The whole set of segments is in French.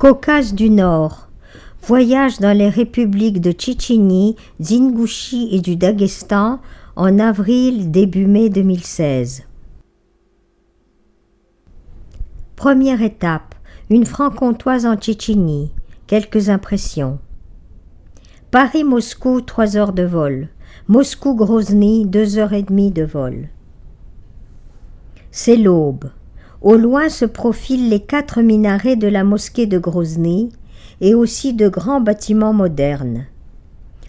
Caucase du Nord. Voyage dans les républiques de Tchétchénie, d'Ingouchie et du Daghestan en avril-début mai 2016. Première étape, une franc-comtoise en Tchétchénie. Quelques impressions. Paris-Moscou, 3 heures de vol. Moscou-Grozny, 2h30 de vol. C'est l'aube. Au loin se profilent les 4 minarets de la mosquée de Grozny et aussi de grands bâtiments modernes.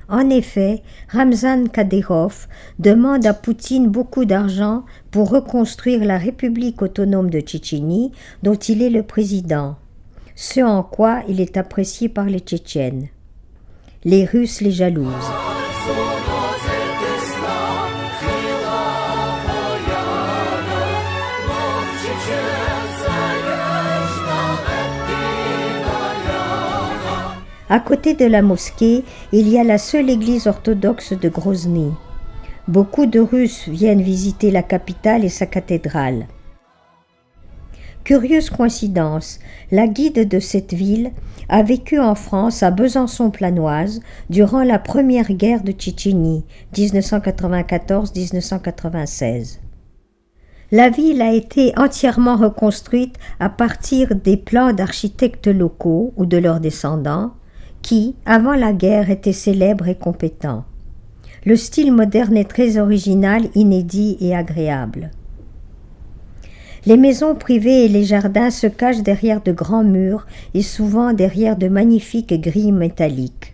En effet, Ramzan Kadyrov demande à Poutine beaucoup d'argent pour reconstruire la République autonome de Tchétchénie dont il est le président, ce en quoi il est apprécié par les Tchétchènes. Les Russes les jalousent. À côté de la mosquée, il y a la seule église orthodoxe de Grozny. Beaucoup de Russes viennent visiter la capitale et sa cathédrale. Curieuse coïncidence, la guide de cette ville a vécu en France à Besançon-Planoise durant la première guerre de Tchétchénie, 1994-1996. La ville a été entièrement reconstruite à partir des plans d'architectes locaux ou de leurs descendants, qui, avant la guerre, étaient célèbres et compétents. Le style moderne est très original, inédit et agréable. Les maisons privées et les jardins se cachent derrière de grands murs et souvent derrière de magnifiques grilles métalliques.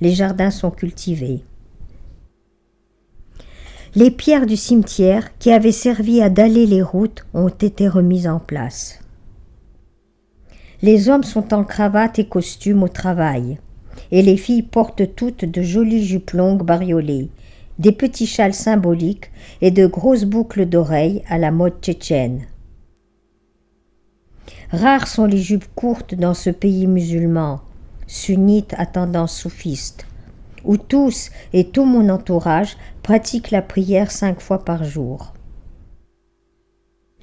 Les jardins sont cultivés. Les pierres du cimetière, qui avaient servi à daller les routes, ont été remises en place. Les hommes sont en cravate et costume au travail, et les filles portent toutes de jolies jupes longues bariolées, des petits châles symboliques et de grosses boucles d'oreilles à la mode tchétchène. Rares sont les jupes courtes dans ce pays musulman, sunnite à tendance soufiste, où tous et tout mon entourage pratiquent la prière 5 fois par jour.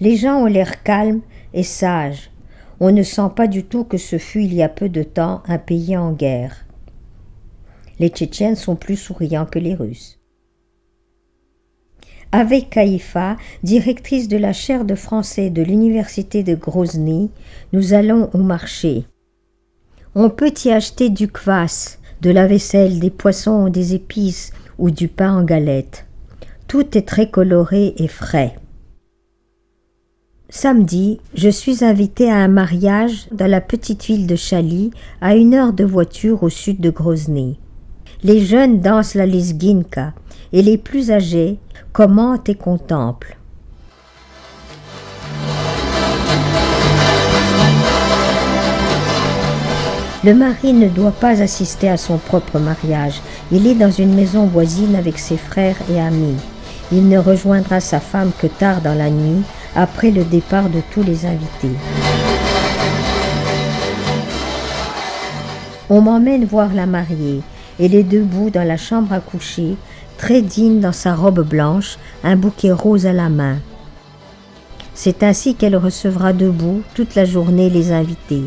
Les gens ont l'air calmes et sages. On ne sent pas du tout que ce fut il y a peu de temps un pays en guerre. Les Tchétchènes sont plus souriants que les Russes. Avec Kaïfa, directrice de la chaire de français de l'université de Grozny, nous allons au marché. On peut y acheter du kvass, de la vaisselle, des poissons, des épices ou du pain en galette. Tout est très coloré et frais. Samedi, je suis invitée à un mariage dans la petite ville de Chali, à 1 heure de voiture au sud de Grozny. Les jeunes dansent la lezginka et les plus âgés commentent et contemplent. Le mari ne doit pas assister à son propre mariage. Il est dans une maison voisine avec ses frères et amis. Il ne rejoindra sa femme que tard dans la nuit, après le départ de tous les invités. On m'emmène voir la mariée. Elle est debout dans la chambre à coucher, très digne dans sa robe blanche, un bouquet rose à la main. C'est ainsi qu'elle recevra debout toute la journée les invités.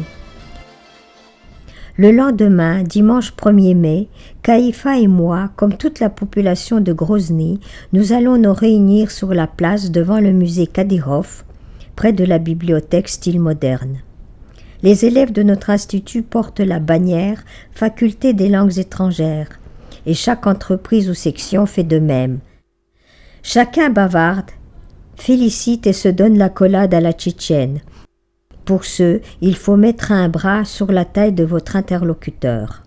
Le lendemain, dimanche 1er mai, Kaïfa et moi, comme toute la population de Grozny, nous allons nous réunir sur la place devant le musée Kadyrov, près de la bibliothèque style moderne. Les élèves de notre institut portent la bannière « Faculté des langues étrangères » et chaque entreprise ou section fait de même. Chacun bavarde, félicite et se donne l'accolade à la tchétchène. Pour ce, il faut mettre un bras sur la taille de votre interlocuteur.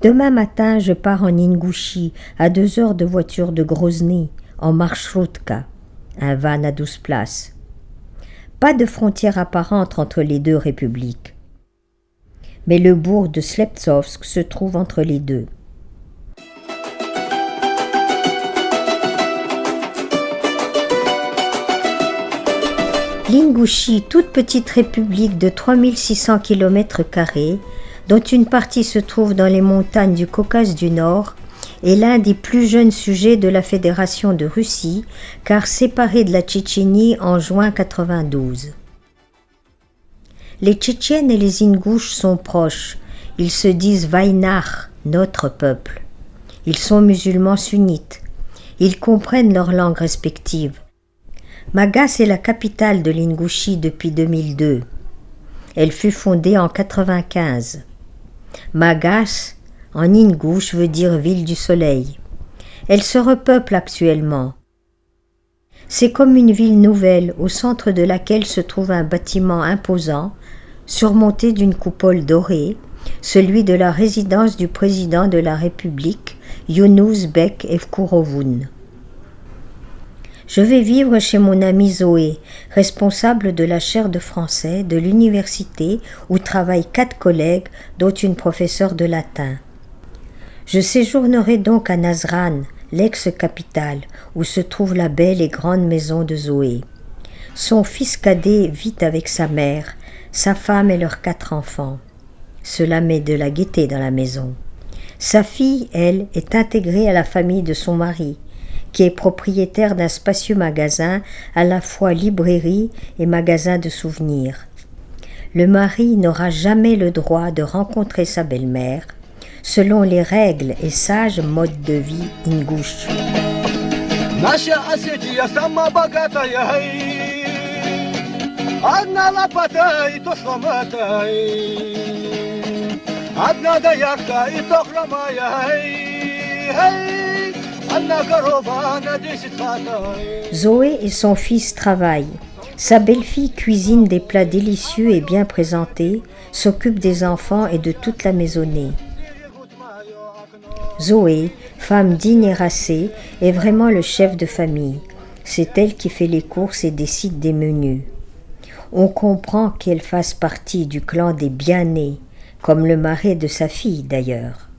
Demain matin, je pars en Ingouchie, à 2 heures de voiture de Grozny, en marchrutka, un van à 12 places. Pas de frontière apparente entre les deux républiques. Mais le bourg de Sleptsovsk se trouve entre les deux. L'Ingouchie, toute petite république de 3600 km², dont une partie se trouve dans les montagnes du Caucase du Nord, est l'un des plus jeunes sujets de la Fédération de Russie, car séparée de la Tchétchénie en juin 1992. Les Tchétchènes et les Ingouches sont proches. Ils se disent Vaïnach, notre peuple. Ils sont musulmans sunnites. Ils comprennent leurs langues respectives. Magas est la capitale de l'Ingouchie depuis 2002. Elle fut fondée en 1995. Magas, en ingouche, veut dire ville du soleil. Elle se repeuple actuellement. C'est comme une ville nouvelle au centre de laquelle se trouve un bâtiment imposant, surmonté d'une coupole dorée, celui de la résidence du président de la République, Younous Bek Evkurovoun. Je vais vivre chez mon amie Zoé, responsable de la chaire de français de l'université où travaillent 4 collègues, dont une professeure de latin. Je séjournerai donc à Nazran, l'ex-capitale, où se trouve la belle et grande maison de Zoé. Son fils cadet vit avec sa mère, sa femme et leurs 4 enfants. Cela met de la gaieté dans la maison. Sa fille, elle, est intégrée à la famille de son mari, qui est propriétaire d'un spacieux magasin, à la fois librairie et magasin de souvenirs. Le mari n'aura jamais le droit de rencontrer sa belle-mère, selon les règles et sages modes de vie ingouches. Zoé et son fils travaillent. Sa belle-fille cuisine des plats délicieux et bien présentés, s'occupe des enfants et de toute la maisonnée. Zoé, femme digne et racée, est vraiment le chef de famille. C'est elle qui fait les courses et décide des menus. On comprend qu'elle fasse partie du clan des bien-nés, comme le mari de sa fille d'ailleurs.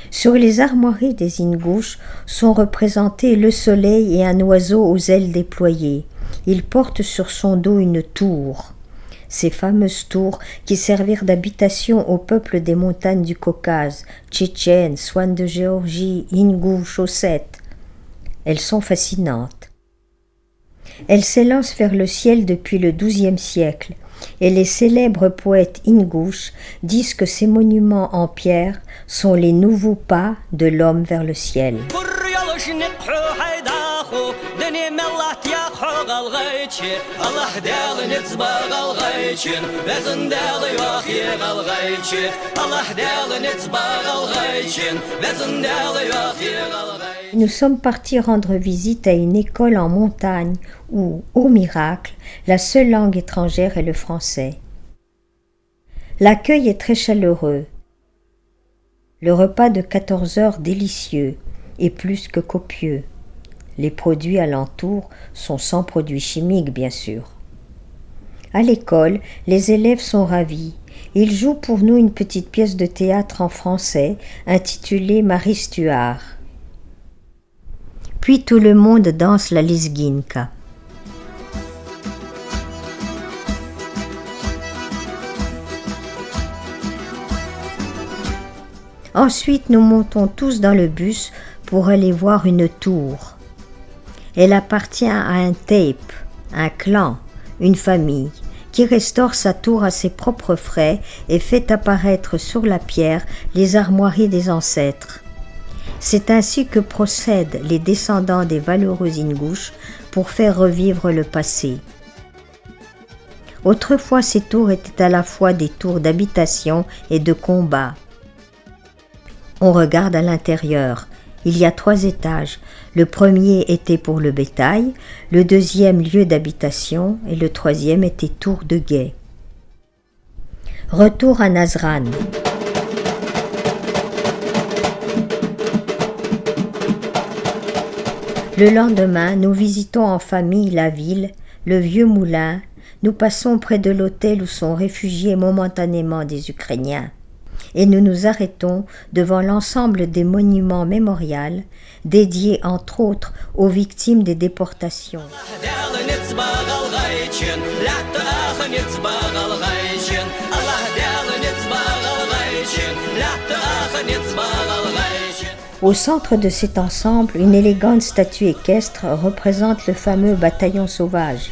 Sur les armoiries des ingouches sont représentés le soleil et un oiseau aux ailes déployées. Il porte sur son dos une tour. Ces fameuses tours qui servirent d'habitation au peuple des montagnes du Caucase, Tchétchènes, Swan de Géorgie, ingouches, ossètes. Elles sont fascinantes. Elles s'élancent vers le ciel depuis le XIIe siècle, et les célèbres poètes ingouches disent que ces monuments en pierre sont les nouveaux pas de l'homme vers le ciel. Nous sommes partis rendre visite à une école en montagne où, au miracle, la seule langue étrangère est le français. L'accueil est très chaleureux. Le repas de 14 heures délicieux et plus que copieux. Les produits alentours sont sans produits chimiques, bien sûr. À l'école, les élèves sont ravis. Ils jouent pour nous une petite pièce de théâtre en français intitulée Marie Stuart. Puis tout le monde danse la lizginka. Ensuite, nous montons tous dans le bus pour aller voir une tour. Elle appartient à un tape, un clan, une famille, qui restaure sa tour à ses propres frais et fait apparaître sur la pierre les armoiries des ancêtres. C'est ainsi que procèdent les descendants des valeureux ingouches pour faire revivre le passé. Autrefois, ces tours étaient à la fois des tours d'habitation et de combat. On regarde à l'intérieur. Il y a 3 étages. Le premier était pour le bétail, le deuxième lieu d'habitation et le troisième était tour de guet. Retour à Nazran. Le lendemain, nous visitons en famille la ville, le vieux moulin. Nous passons près de l'hôtel où sont réfugiés momentanément des Ukrainiens. Et nous nous arrêtons devant l'ensemble des monuments mémorials dédiés entre autres aux victimes des déportations. Au centre de cet ensemble, une élégante statue équestre représente le fameux bataillon sauvage.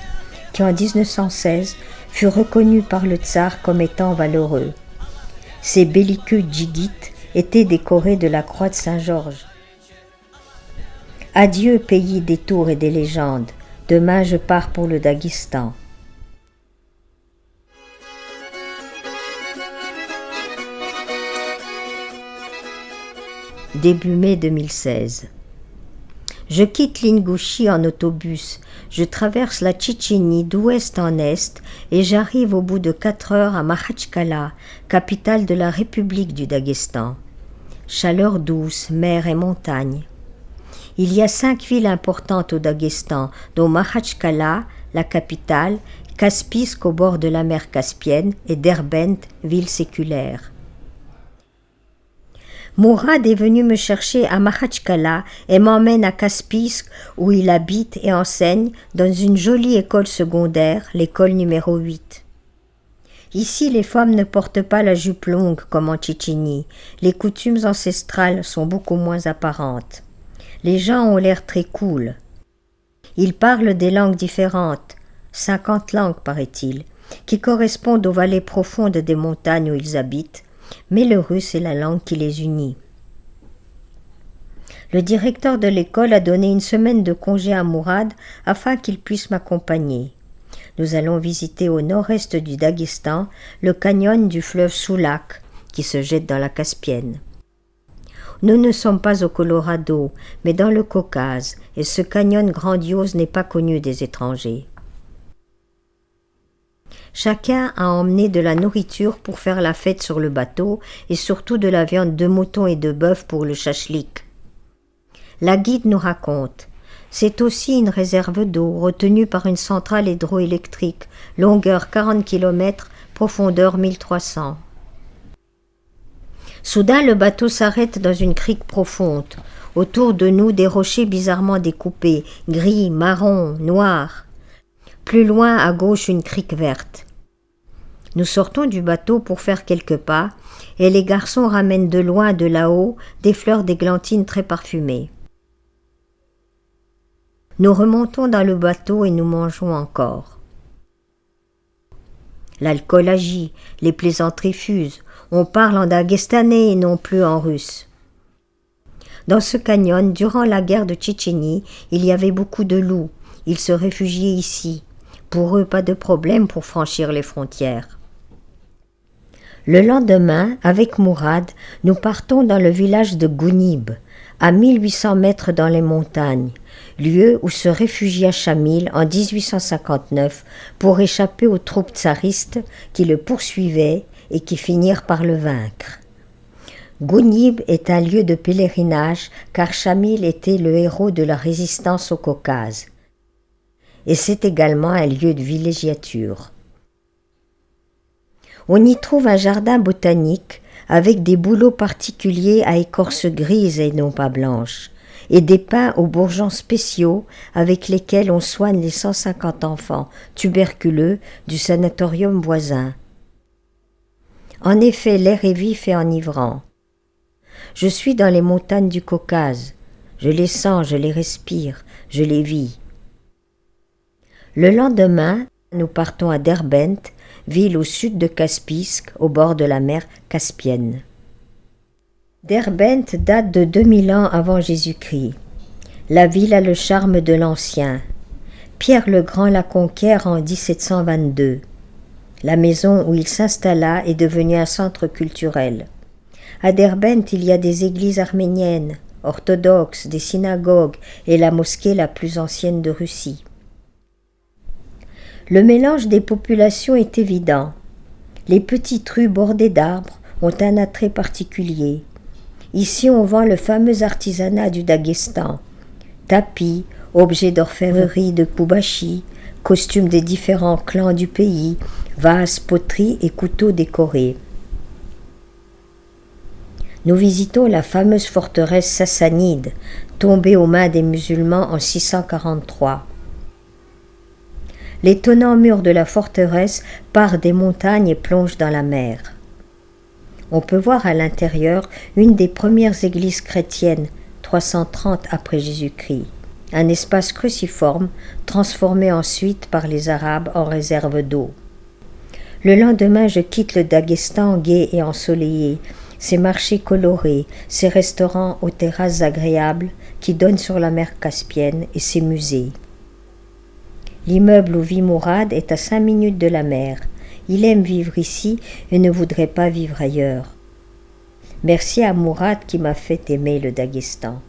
qui en 1916 fut reconnu par le tsar comme étant valeureux. Ces belliqueux djigites étaient décorés de la croix de Saint-Georges. Adieu pays des tours et des légendes, demain je pars pour le Daghestan. Début mai 2016. Je quitte l'Ingouchie en autobus, je traverse la Tchétchénie d'ouest en est et j'arrive au bout de 4 heures à Makhatchkala, capitale de la République du Daghestan. Chaleur douce, mer et montagne. Il y a 5 villes importantes au Daghestan, dont Makhatchkala, la capitale, Kaspisk au bord de la mer Caspienne et Derbent, ville séculaire. Mourad est venu me chercher à Makhatchkala et m'emmène à Kaspisk où il habite et enseigne dans une jolie école secondaire, l'école numéro 8. Ici, les femmes ne portent pas la jupe longue comme en Tchétchénie. Les coutumes ancestrales sont beaucoup moins apparentes. Les gens ont l'air très cool. Ils parlent des langues différentes, 50 langues paraît-il, qui correspondent aux vallées profondes des montagnes où ils habitent, mais le russe est la langue qui les unit. Le directeur de l'école a donné 1 semaine de congé à Mourad afin qu'il puisse m'accompagner. Nous allons visiter au nord-est du Daghestan le canyon du fleuve Soulak qui se jette dans la Caspienne. Nous ne sommes pas au Colorado, mais dans le Caucase, et ce canyon grandiose n'est pas connu des étrangers. Chacun a emmené de la nourriture pour faire la fête sur le bateau et surtout de la viande de mouton et de bœuf pour le chachlik. La guide nous raconte. C'est aussi une réserve d'eau retenue par une centrale hydroélectrique, longueur 40 km, profondeur 1300. Soudain, le bateau s'arrête dans une crique profonde. Autour de nous, des rochers bizarrement découpés, gris, marron, noirs. Plus loin, à gauche, une crique verte. Nous sortons du bateau pour faire quelques pas, et les garçons ramènent de loin, de là-haut, des fleurs d'églantine très parfumées. Nous remontons dans le bateau et nous mangeons encore. L'alcool agit, les plaisanteries fusent, on parle en daguestanais et non plus en russe. Dans ce canyon, durant la guerre de Tchétchénie, il y avait beaucoup de loups, ils se réfugiaient ici. Pour eux, pas de problème pour franchir les frontières. Le lendemain, avec Mourad, nous partons dans le village de Gounib, à 1800 mètres dans les montagnes, lieu où se réfugia Chamil en 1859 pour échapper aux troupes tsaristes qui le poursuivaient et qui finirent par le vaincre. Gounib est un lieu de pèlerinage car Chamil était le héros de la résistance au Caucase. Et c'est également un lieu de villégiature. On y trouve un jardin botanique avec des bouleaux particuliers à écorce grise et non pas blanche, et des pins aux bourgeons spéciaux avec lesquels on soigne les 150 enfants tuberculeux du sanatorium voisin. En effet, l'air est vif et enivrant. Je suis dans les montagnes du Caucase. Je les sens, je les respire, je les vis. Le lendemain, nous partons à Derbent, ville au sud de Kaspisk, au bord de la mer Caspienne. Derbent date de 2000 ans avant Jésus-Christ. La ville a le charme de l'ancien. Pierre le Grand la conquiert en 1722. La maison où il s'installa est devenue un centre culturel. À Derbent, il y a des églises arméniennes, orthodoxes, des synagogues et la mosquée la plus ancienne de Russie. Le mélange des populations est évident. Les petites rues bordées d'arbres ont un attrait particulier. Ici, on vend le fameux artisanat du Daghestan. Tapis, objets d'orfèvrerie de Koubachi, costumes des différents clans du pays, vases, poteries et couteaux décorés. Nous visitons la fameuse forteresse sassanide, tombée aux mains des musulmans en 643. L'étonnant mur de la forteresse part des montagnes et plonge dans la mer. On peut voir à l'intérieur une des premières églises chrétiennes, 330 après Jésus-Christ. un espace cruciforme transformé ensuite par les Arabes en réserve d'eau. Le lendemain, je quitte le Daghestan gai et ensoleillé, ses marchés colorés, ses restaurants aux terrasses agréables qui donnent sur la mer Caspienne et ses musées. L'immeuble où vit Mourad est à 5 minutes de la mer. Il aime vivre ici et ne voudrait pas vivre ailleurs. Merci à Mourad qui m'a fait aimer le Daghestan.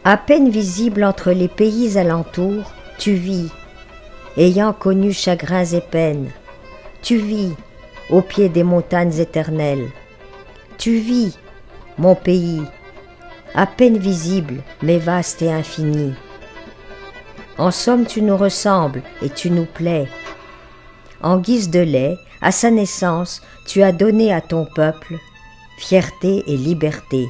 À peine visible entre les pays alentours, tu vis, ayant connu chagrins et peines. Tu vis, au pied des montagnes éternelles. Tu vis, mon pays, à peine visible, mais vaste et infini. En somme, tu nous ressembles et tu nous plais. En guise de lait, à sa naissance, tu as donné à ton peuple fierté et liberté.